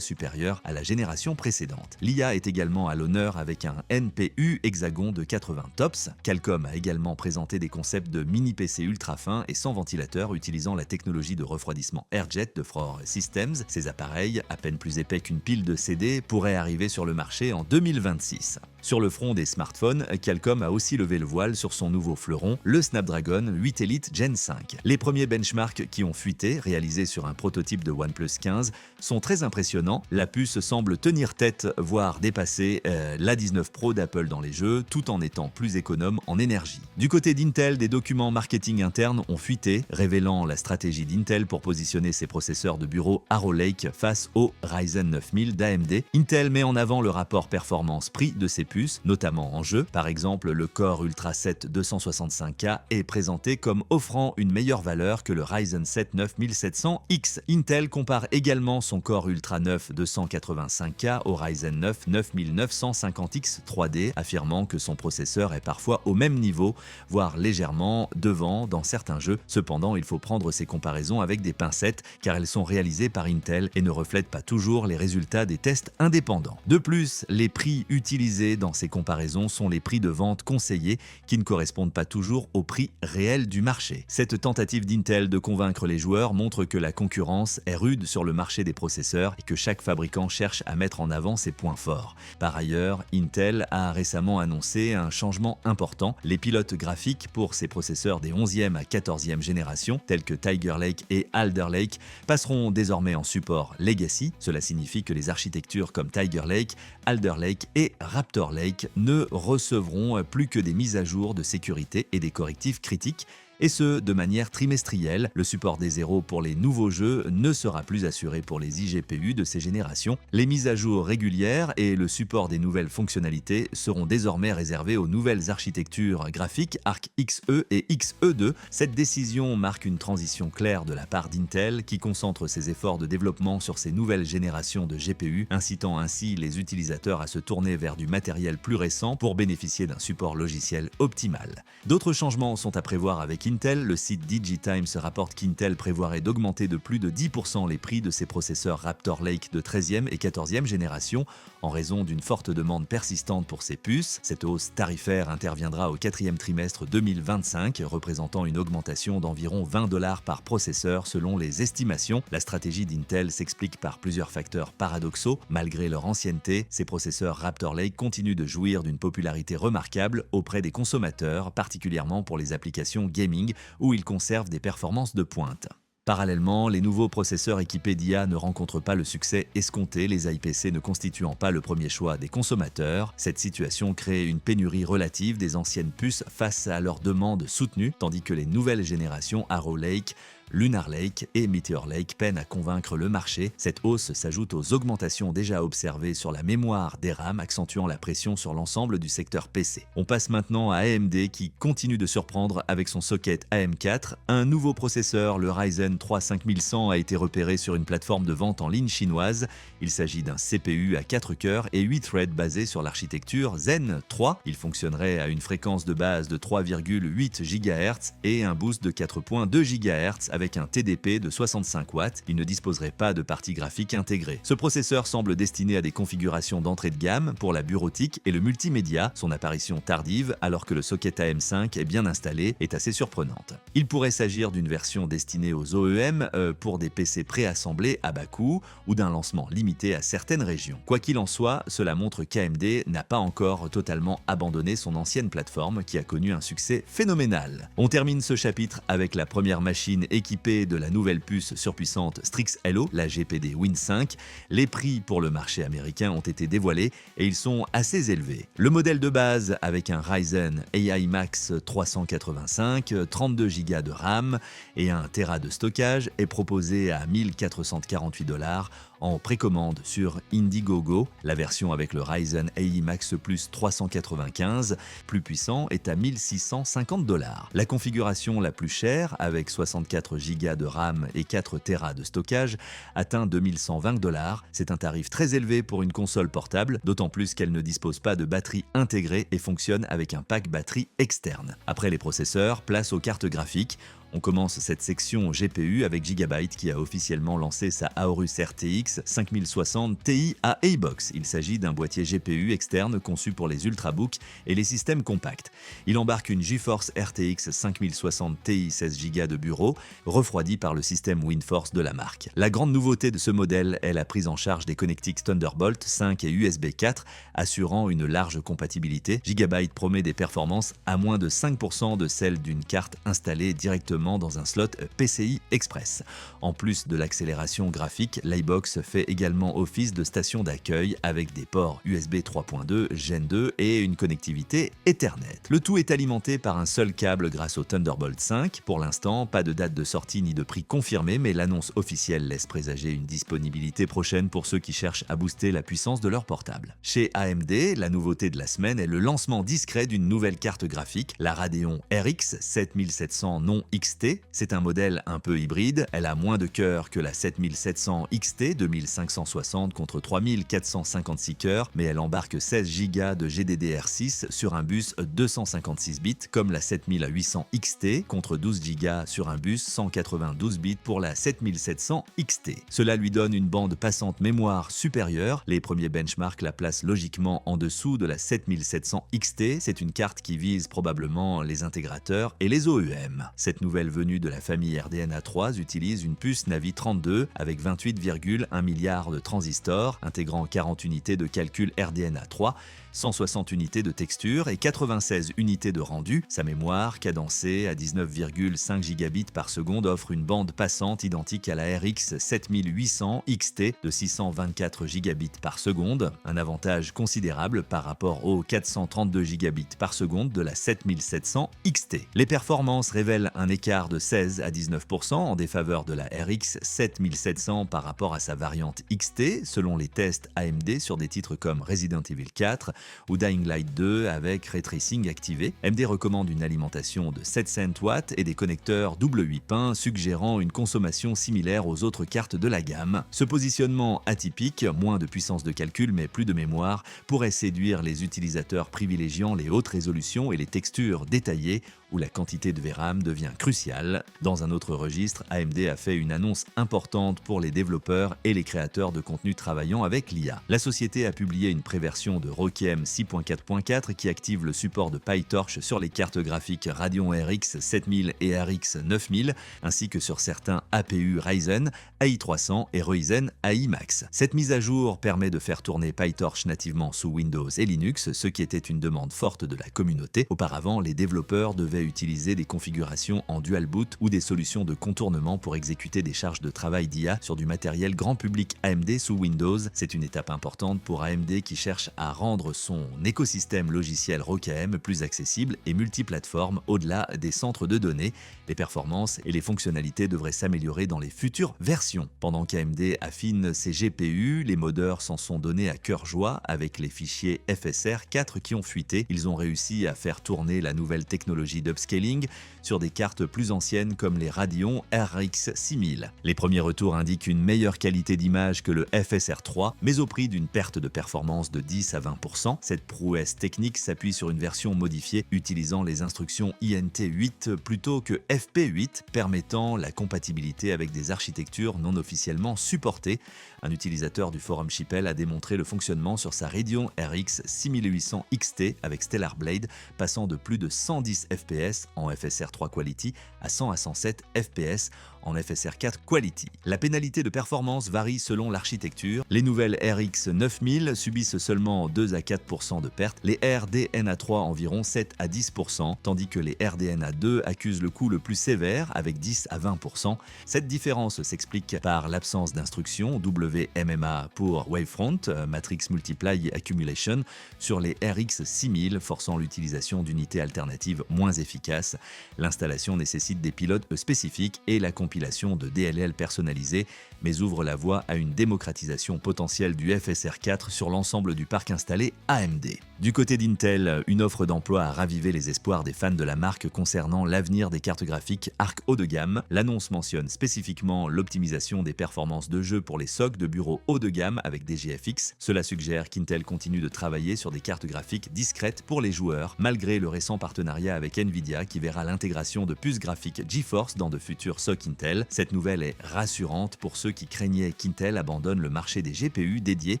supérieures à la génération précédente. L'IA est également à l'honneur avec un NPU Hexagon de 80 TOPS. Qualcomm a également présenté des concepts de mini PC ultra fins et sans ventilateur utilisant la technologie de refroidissement AirJet de Frore Systems. Ces appareils, à peine plus épais qu'une pile de CD, pourraient arriver sur le marché en 2026. Sur le front des smartphones, Qualcomm a aussi levé le voile sur son nouveau fleuron, le Snapdragon 8 Elite Gen 5. Les premiers benchmarks qui ont fuité, réalisés sur un prototype de OnePlus 15, sont très impressionnants. La puce semble tenir tête, voire dépasser l'A19 Pro d'Apple dans les jeux, tout en étant plus économe en énergie. Du côté d'Intel, des documents marketing internes ont fuité, révélant la stratégie d'Intel pour positionner ses processeurs de bureau Arrow Lake face au Ryzen 9000 d'AMD. Intel met en avant le rapport performance-prix de ses puces, notamment en jeu. Par exemple, le Core Ultra 7 265K est présenté comme offrant une meilleure valeur que le Ryzen 7 9700X. Intel compare également son Core Ultra 9 285K au Ryzen 9 9950X 3D, affirmant que son processeur est parfois au même niveau, voire légèrement devant dans certains jeux. Cependant, il faut prendre ces comparaisons avec des pincettes car elles sont réalisées par Intel et ne reflètent pas toujours les résultats des tests indépendants. De plus, les prix utilisés dans ces comparaisons sont les prix de vente conseillés qui ne correspondent pas toujours au prix réel du marché. Cette tentative d'Intel de convaincre les joueurs montre que la concurrence est rude sur le marché des processeurs et que chaque fabricant cherche à mettre en avant ses points forts. Par ailleurs, Intel a récemment annoncé un changement important. Les pilotes graphiques pour ses processeurs des 11e à 14e génération, tels que Tiger Lake et Alder Lake, passeront désormais en support Legacy. Cela signifie que les architectures comme Tiger Lake, Alder Lake et Raptor Lake ne recevront plus que des mises à jour de sécurité et des correctifs critiques, et ce, de manière trimestrielle. Le support des zéros pour les nouveaux jeux ne sera plus assuré pour les iGPU de ces générations. Les mises à jour régulières et le support des nouvelles fonctionnalités seront désormais réservés aux nouvelles architectures graphiques Arc XE et XE2. Cette décision marque une transition claire de la part d'Intel qui concentre ses efforts de développement sur ces nouvelles générations de GPU, incitant ainsi les utilisateurs à se tourner vers du matériel plus récent pour bénéficier d'un support logiciel optimal. D'autres changements sont à prévoir avec Intel. Le site DigiTimes rapporte qu'Intel prévoirait d'augmenter de plus de 10% les prix de ses processeurs Raptor Lake de 13e et 14e génération en raison d'une forte demande persistante pour ces puces. Cette hausse tarifaire interviendra au 4e trimestre 2025, représentant une augmentation d'environ $20 par processeur selon les estimations. La stratégie d'Intel s'explique par plusieurs facteurs paradoxaux. Malgré leur ancienneté, ces processeurs Raptor Lake continuent de jouir d'une popularité remarquable auprès des consommateurs, particulièrement pour les applications gaming où ils conservent des performances de pointe. Parallèlement, les nouveaux processeurs équipés d'IA ne rencontrent pas le succès escompté, les IPC ne constituant pas le premier choix des consommateurs. Cette situation crée une pénurie relative des anciennes puces face à leurs demandes soutenues, tandis que les nouvelles générations Arrow Lake, Lunar Lake et Meteor Lake peinent à convaincre le marché. Cette hausse s'ajoute aux augmentations déjà observées sur la mémoire des RAM, accentuant la pression sur l'ensemble du secteur PC. On passe maintenant à AMD qui continue de surprendre avec son socket AM4. Un nouveau processeur, le Ryzen 3 5100, a été repéré sur une plateforme de vente en ligne chinoise. Il s'agit d'un CPU à 4 cœurs et 8 threads basé sur l'architecture Zen 3. Il fonctionnerait à une fréquence de base de 3,8 GHz et un boost de 4,2 GHz avec un TDP de 65 watts. Il ne disposerait pas de partie graphique intégrée. Ce processeur semble destiné à des configurations d'entrée de gamme pour la bureautique et le multimédia. Son apparition tardive, alors que le socket AM5 est bien installé, est assez surprenante. Il pourrait s'agir d'une version destinée aux OEM pour des PC préassemblés à bas coût ou d'un lancement limité à certaines régions. Quoi qu'il en soit, cela montre qu'AMD n'a pas encore totalement abandonné son ancienne plateforme qui a connu un succès phénoménal. On termine ce chapitre avec la première machine équipée de la nouvelle puce surpuissante Strix Hello, la GPD Win 5. Les prix pour le marché américain ont été dévoilés et ils sont assez élevés. Le modèle de base avec un Ryzen AI Max 385, 32 Go de RAM et 1 Tera de stockage est proposé à 1 448$ en précommande sur Indiegogo. La version avec le Ryzen AI Max Plus 395, plus puissant, est à 1 650$. La configuration la plus chère, avec 64 Go de RAM et 4 Tera de stockage, atteint 2 120$. C'est un tarif très élevé pour une console portable, d'autant plus qu'elle ne dispose pas de batterie intégrée et fonctionne avec un pack batterie externe. Après les processeurs, place aux cartes graphiques. On commence cette section GPU avec Gigabyte qui a officiellement lancé sa Aorus RTX 5060 Ti à A-Box. Il s'agit d'un boîtier GPU externe conçu pour les ultrabooks et les systèmes compacts. Il embarque une GeForce RTX 5060 Ti 16 Go de bureau, refroidi par le système WindForce de la marque. La grande nouveauté de ce modèle est la prise en charge des connectiques Thunderbolt 5 et USB 4, assurant une large compatibilité. Gigabyte promet des performances à moins de 5% de celles d'une carte installée directement dans un slot PCI Express. En plus de l'accélération graphique, l'iBox fait également office de station d'accueil avec des ports USB 3.2, Gen 2 et une connectivité Ethernet. Le tout est alimenté par un seul câble grâce au Thunderbolt 5. Pour l'instant, pas de date de sortie ni de prix confirmé, mais l'annonce officielle laisse présager une disponibilité prochaine pour ceux qui cherchent à booster la puissance de leur portable. Chez AMD, la nouveauté de la semaine est le lancement discret d'une nouvelle carte graphique, la Radeon RX 7700 non XT. C'est un modèle un peu hybride, elle a moins de cœurs que la 7700 XT 2560 contre 3456 cœurs, mais elle embarque 16 Go de GDDR6 sur un bus 256 bits comme la 7800 XT contre 12 Go sur un bus 192 bits pour la 7700 XT. Cela lui donne une bande passante mémoire supérieure. Les premiers benchmarks la placent logiquement en dessous de la 7700 XT. C'est une carte qui vise probablement les intégrateurs et les OEM. Cette nouvelle venue de la famille RDNA 3 utilise une puce Navi 32 avec 28,1 milliards de transistors, intégrant 40 unités de calcul RDNA 3, 160 unités de texture et 96 unités de rendu. Sa mémoire, cadencée à 19,5 gigabits par seconde, offre une bande passante identique à la RX 7800 XT de 624 gigabits par seconde, un avantage considérable par rapport aux 432 gigabits par seconde de la 7700 XT. Les performances révèlent un écart de 16 à 19% en défaveur de la RX 7700 par rapport à sa variante XT, selon les tests AMD sur des titres comme Resident Evil 4 ou Dying Light 2 avec Ray Tracing activé. AMD recommande une alimentation de 700 watts et des connecteurs double 8 pins, suggérant une consommation similaire aux autres cartes de la gamme. Ce positionnement atypique, moins de puissance de calcul mais plus de mémoire, pourrait séduire les utilisateurs privilégiant les hautes résolutions et les textures détaillées où la quantité de VRAM devient cruciale. Dans un autre registre, AMD a fait une annonce importante pour les développeurs et les créateurs de contenu travaillant avec l'IA. La société a publié une préversion de Rokiem 6.4.4 qui active le support de PyTorch sur les cartes graphiques Radeon RX 7000 et RX 9000, ainsi que sur certains APU Ryzen, AI300 et Ryzen AI Max. Cette mise à jour permet de faire tourner PyTorch nativement sous Windows et Linux, ce qui était une demande forte de la communauté. Auparavant, les développeurs devaient utiliser des configurations en dual boot ou des solutions de contournement pour exécuter des charges de travail d'IA sur du matériel grand public AMD sous Windows. C'est une étape importante pour AMD qui cherche à rendre son écosystème logiciel ROCm plus accessible et multiplateforme au-delà des centres de données. Les performances et les fonctionnalités devraient s'améliorer dans les futures versions. Pendant qu'AMD affine ses GPU, les modeurs s'en sont donnés à cœur joie avec les fichiers FSR4 qui ont fuité. Ils ont réussi à faire tourner la nouvelle technologie d'upscaling sur des cartes plus anciennes comme les Radeon RX 6000. Les premiers retours indiquent une meilleure qualité d'image que le FSR3, mais au prix d'une perte de performance de 10 à 20%. Cette prouesse technique s'appuie sur une version modifiée utilisant les instructions INT8 plutôt que FP8, permettant la compatibilité avec des architectures non officiellement supportées. Un utilisateur du forum Chipel a démontré le fonctionnement sur sa Radeon RX 6800 XT avec Stellar Blade, passant de plus de 110 fps en FSR3 Quality à 100 à 107 fps en FSR4 Quality. La pénalité de performance varie selon l'architecture. Les nouvelles RX 9000 subissent seulement 2 à 4% de pertes, les RDNA3 environ 7 à 10%, tandis que les RDNA2 accusent le coup le plus sévère avec 10 à 20%. Cette différence s'explique par l'absence d'instructions WMMA pour Wavefront, Matrix Multiply Accumulation, sur les RX 6000, forçant l'utilisation d'unités alternatives moins efficaces. L'installation nécessite des pilotes spécifiques et la compilation de DLL personnalisés, mais ouvre la voie à une démocratisation potentielle du FSR4 sur l'ensemble du parc installé AMD. Du côté d'Intel, une offre d'emploi a ravivé les espoirs des fans de la marque concernant l'avenir des cartes graphiques Arc haut de gamme. L'annonce mentionne spécifiquement l'optimisation des performances de jeu pour les SoC de bureaux haut de gamme avec des GFX. Cela suggère qu'Intel continue de travailler sur des cartes graphiques discrètes pour les joueurs, malgré le récent partenariat avec Nvidia qui verra l'intégration de puces graphiques GeForce dans de futurs SoC Intel. Cette nouvelle est rassurante pour ceux qui craignaient qu'Intel abandonne le marché des GPU dédiés.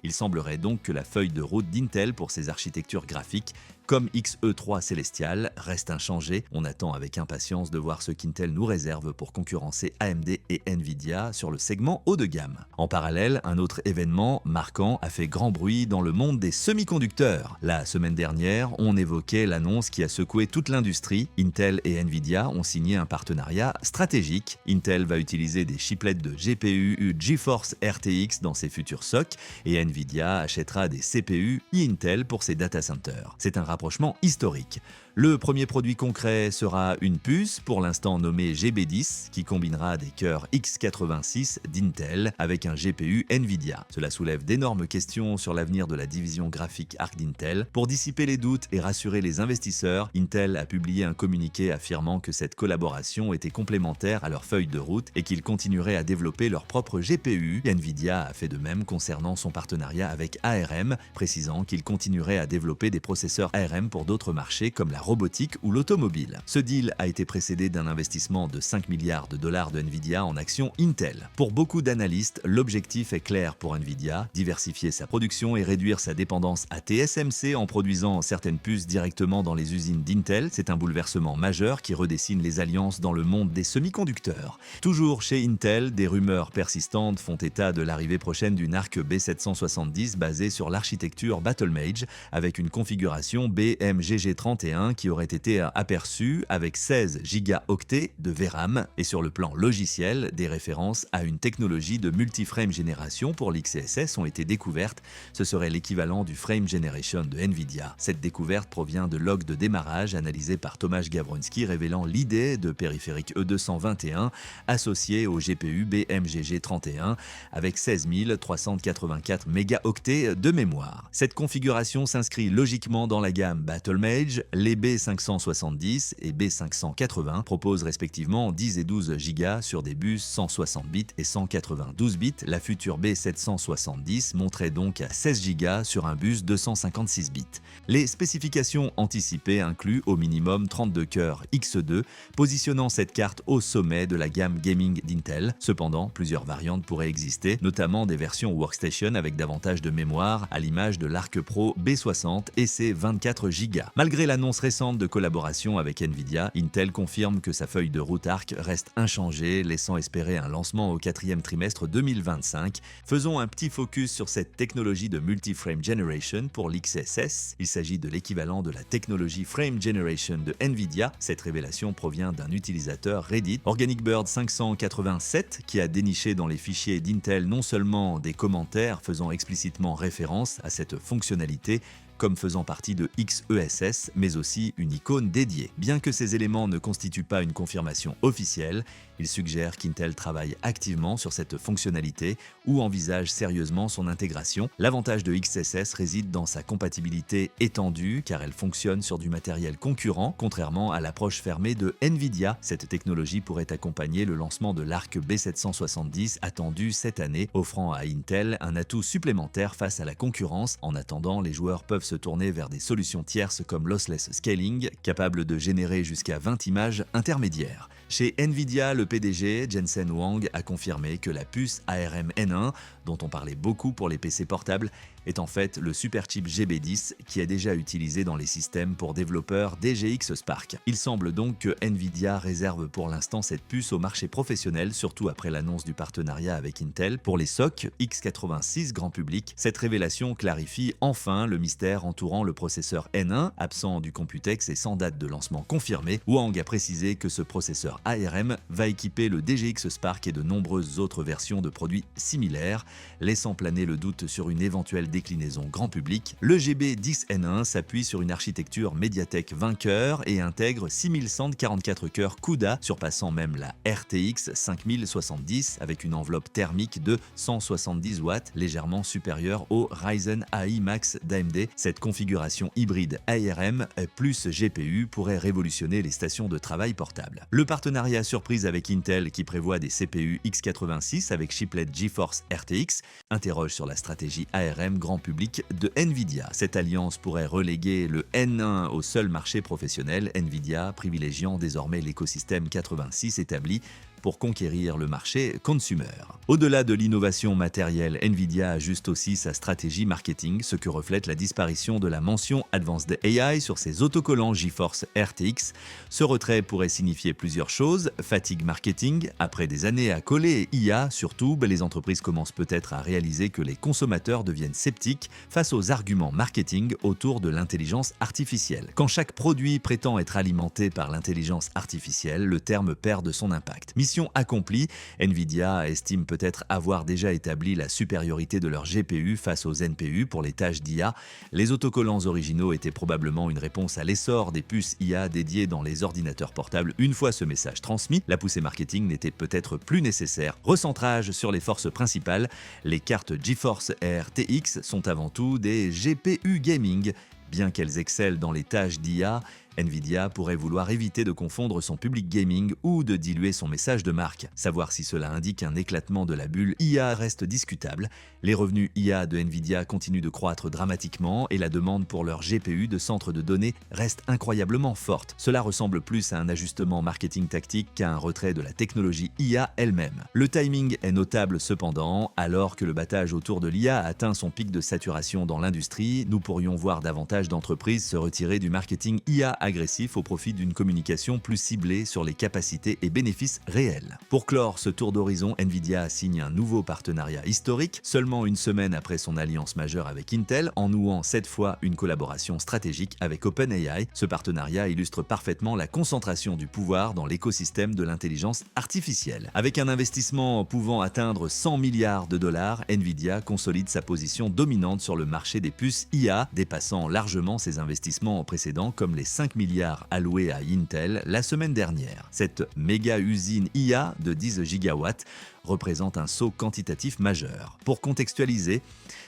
Il semblerait donc que la feuille de route d'Intel pour ses architectures graphiques comme XE3 Celestial reste inchangée. On attend avec impatience de voir ce qu'Intel nous réserve pour concurrencer AMD et Nvidia sur le segment haut de gamme. En parallèle, un autre événement marquant a fait grand bruit dans le monde des semi-conducteurs. La semaine dernière, on évoquait l'annonce qui a secoué toute l'industrie. Intel et Nvidia ont signé un partenariat stratégique. Intel va utiliser des chiplets de GPU GeForce RTX dans ses futurs SoC et Nvidia achètera des CPU Intel pour ses data centers. C'est un rapprochement historique. Le premier produit concret sera une puce, pour l'instant nommée GB10, qui combinera des cœurs x86 d'Intel avec un GPU Nvidia. Cela soulève d'énormes questions sur l'avenir de la division graphique Arc d'Intel. Pour dissiper les doutes et rassurer les investisseurs, Intel a publié un communiqué affirmant que cette collaboration était complémentaire à leur feuille de route et qu'ils continueraient à développer leur propre GPU. Nvidia a fait de même concernant son partenariat avec ARM, précisant qu'il continuerait à développer des processeurs ARM pour d'autres marchés comme la robotique ou l'automobile. Ce deal a été précédé d'un investissement de 5 milliards de dollars de Nvidia en actions Intel. Pour beaucoup d'analystes, l'objectif est clair pour Nvidia, diversifier sa production et réduire sa dépendance à TSMC en produisant certaines puces directement dans les usines d'Intel. C'est un bouleversement majeur qui redessine les alliances dans le monde des semi-conducteurs. Toujours chez Intel, des rumeurs persistantes font état de l'arrivée prochaine d'une Arc B770 basée sur l'architecture Battlemage avec une configuration BMGG31 qui aurait été aperçue avec 16 gigaoctets de VRAM et sur le plan logiciel, des références à une technologie de multiframe génération pour l'XeSS ont été découvertes. Ce serait l'équivalent du Frame Generation de Nvidia. Cette découverte provient de logs de démarrage analysés par Tomasz Gawroński révélant l'idée de périphérique E221 associé au GPU BMGG31 avec 16 384 mégaoctets de mémoire. Cette configuration s'inscrit logiquement dans la gamme Battlemage. Les B570 et B580 proposent respectivement 10 et 12 Go sur des bus 160 bits et 192 bits. La future B770 monterait donc à 16 Go sur un bus 256 bits. Les spécifications anticipées incluent au minimum 32 cœurs X2, positionnant cette carte au sommet de la gamme gaming d'Intel. Cependant, plusieurs variantes pourraient exister, notamment des versions workstation avec davantage de mémoire, à l'image de l'Arc Pro B60 et ses 24 Go. Malgré l'annonce récente récente de collaboration avec Nvidia, Intel confirme que sa feuille de route Arc reste inchangée, laissant espérer un lancement au 4e trimestre 2025. Faisons un petit focus sur cette technologie de Multi-Frame Generation pour l'XSS. Il s'agit de l'équivalent de la technologie Frame Generation de Nvidia. Cette révélation provient d'un utilisateur Reddit, Organic Bird 587, qui a déniché dans les fichiers d'Intel non seulement des commentaires faisant explicitement référence à cette fonctionnalité, comme faisant partie de XESS, mais aussi une icône dédiée. Bien que ces éléments ne constituent pas une confirmation officielle, il suggère qu'Intel travaille activement sur cette fonctionnalité ou envisage sérieusement son intégration. L'avantage de XSS réside dans sa compatibilité étendue, car elle fonctionne sur du matériel concurrent, contrairement à l'approche fermée de Nvidia. Cette technologie pourrait accompagner le lancement de l'Arc B770 attendu cette année, offrant à Intel un atout supplémentaire face à la concurrence. En attendant, les joueurs peuvent se tourner vers des solutions tierces comme Lossless Scaling, capables de générer jusqu'à 20 images intermédiaires. Chez Nvidia, le PDG, Jensen Huang, a confirmé que la puce ARM N1, dont on parlait beaucoup pour les PC portables, est en fait le superchip GB10 qui est déjà utilisé dans les systèmes pour développeurs DGX Spark. Il semble donc que Nvidia réserve pour l'instant cette puce au marché professionnel, surtout après l'annonce du partenariat avec Intel pour les SoC x86 grand public. Cette révélation clarifie enfin le mystère entourant le processeur N1, absent du Computex et sans date de lancement confirmée. Huang a précisé que ce processeur ARM va équiper le DGX Spark et de nombreuses autres versions de produits similaires, laissant planer le doute sur une éventuelle déclinaison grand public. Le GB10N1 s'appuie sur une architecture Mediatek 20 cœurs et intègre 6144 cœurs CUDA, surpassant même la RTX 5070 avec une enveloppe thermique de 170 watts, légèrement supérieure au Ryzen AI Max d'AMD. Cette configuration hybride ARM plus GPU pourrait révolutionner les stations de travail portables. Le partenariat surprise avec Intel, qui prévoit des CPU x86 avec chiplet GeForce RTX, interroge sur la stratégie ARM grand public de Nvidia. Cette alliance pourrait reléguer le N1 au seul marché professionnel, Nvidia privilégiant désormais l'écosystème 86 établi pour conquérir le marché consumer. Au-delà de l'innovation matérielle, Nvidia ajuste aussi sa stratégie marketing, ce que reflète la disparition de la mention Advanced AI sur ses autocollants GeForce RTX. Ce retrait pourrait signifier plusieurs choses. Fatigue marketing. Après des années à coller IA, surtout, les entreprises commencent peut-être à réaliser que les consommateurs deviennent sceptiques face aux arguments marketing autour de l'intelligence artificielle. Quand chaque produit prétend être alimenté par l'intelligence artificielle, le terme perd de son impact. Mission accomplie, Nvidia estime peut-être avoir déjà établi la supériorité de leur GPU face aux NPU pour les tâches d'IA. Les autocollants originaux étaient probablement une réponse à l'essor des puces IA dédiées dans les ordinateurs portables. Une fois ce message transmis, la poussée marketing n'était peut-être plus nécessaire. Recentrage sur les forces principales. Les cartes GeForce RTX sont avant tout des GPU gaming. Bien qu'elles excellent dans les tâches d'IA, Nvidia pourrait vouloir éviter de confondre son public gaming ou de diluer son message de marque. Savoir si cela indique un éclatement de la bulle IA reste discutable. Les revenus IA de Nvidia continuent de croître dramatiquement et la demande pour leur GPU de centre de données reste incroyablement forte. Cela ressemble plus à un ajustement marketing tactique qu'à un retrait de la technologie IA elle-même. Le timing est notable cependant, alors que le battage autour de l'IA atteint son pic de saturation dans l'industrie, nous pourrions voir davantage d'entreprises se retirer du marketing IA agressif au profit d'une communication plus ciblée sur les capacités et bénéfices réels. Pour clore ce tour d'horizon, Nvidia signe un nouveau partenariat historique, seulement une semaine après son alliance majeure avec Intel, en nouant cette fois une collaboration stratégique avec OpenAI. Ce partenariat illustre parfaitement la concentration du pouvoir dans l'écosystème de l'intelligence artificielle. Avec un investissement pouvant atteindre 100 milliards de dollars, Nvidia consolide sa position dominante sur le marché des puces IA, dépassant largement ses investissements précédents comme les 5 milliards alloués à Intel la semaine dernière. Cette méga usine IA de 10 gigawatts représente un saut quantitatif majeur. Pour contextualiser,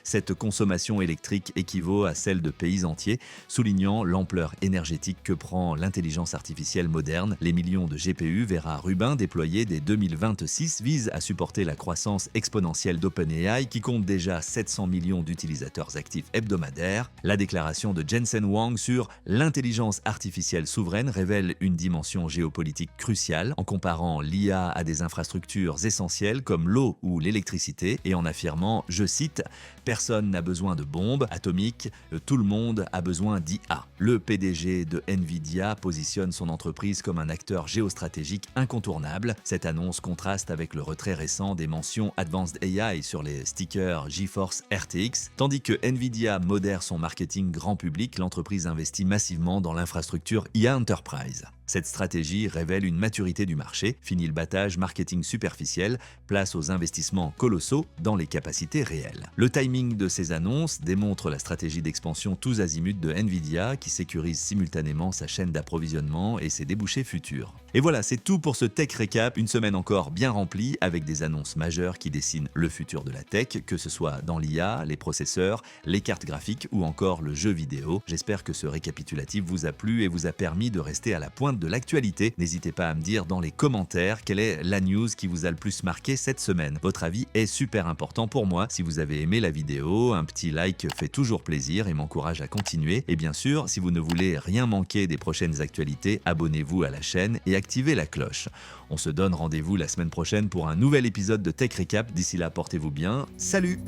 cette consommation électrique équivaut à celle de pays entiers, soulignant l'ampleur énergétique que prend l'intelligence artificielle moderne. Les millions de GPU Vera Rubin déployés dès 2026 visent à supporter la croissance exponentielle d'OpenAI qui compte déjà 700 millions d'utilisateurs actifs hebdomadaires. La déclaration de Jensen Huang sur l'intelligence artificielle souveraine révèle une dimension géopolitique cruciale en comparant l'IA à des infrastructures essentielles. essentielles comme l'eau ou l'électricité et en affirmant, je cite, « Personne n'a besoin de bombes atomiques, tout le monde a besoin d'IA ». Le PDG de Nvidia positionne son entreprise comme un acteur géostratégique incontournable. Cette annonce contraste avec le retrait récent des mentions Advanced AI sur les stickers GeForce RTX. Tandis que Nvidia modère son marketing grand public, l'entreprise investit massivement dans l'infrastructure IA Enterprise. Cette stratégie révèle une maturité du marché, fini le battage marketing superficiel, place aux investissements colossaux dans les capacités réelles. Le timing de ces annonces démontre la stratégie d'expansion tous azimuts de Nvidia qui sécurise simultanément sa chaîne d'approvisionnement et ses débouchés futurs. Et voilà, c'est tout pour ce Tech Recap, une semaine encore bien remplie avec des annonces majeures qui dessinent le futur de la tech, que ce soit dans l'IA, les processeurs, les cartes graphiques ou encore le jeu vidéo. J'espère que ce récapitulatif vous a plu et vous a permis de rester à la pointe de l'actualité. N'hésitez pas à me dire dans les commentaires quelle est la news qui vous a le plus marqué cette semaine. Votre avis est super important pour moi. Si vous avez aimé la vidéo, un petit like fait toujours plaisir et m'encourage à continuer. Et bien sûr, si vous ne voulez rien manquer des prochaines actualités, abonnez-vous à la chaîne et activez la cloche. On se donne rendez-vous la semaine prochaine pour un nouvel épisode de Tech Recap. D'ici là, portez-vous bien. Salut!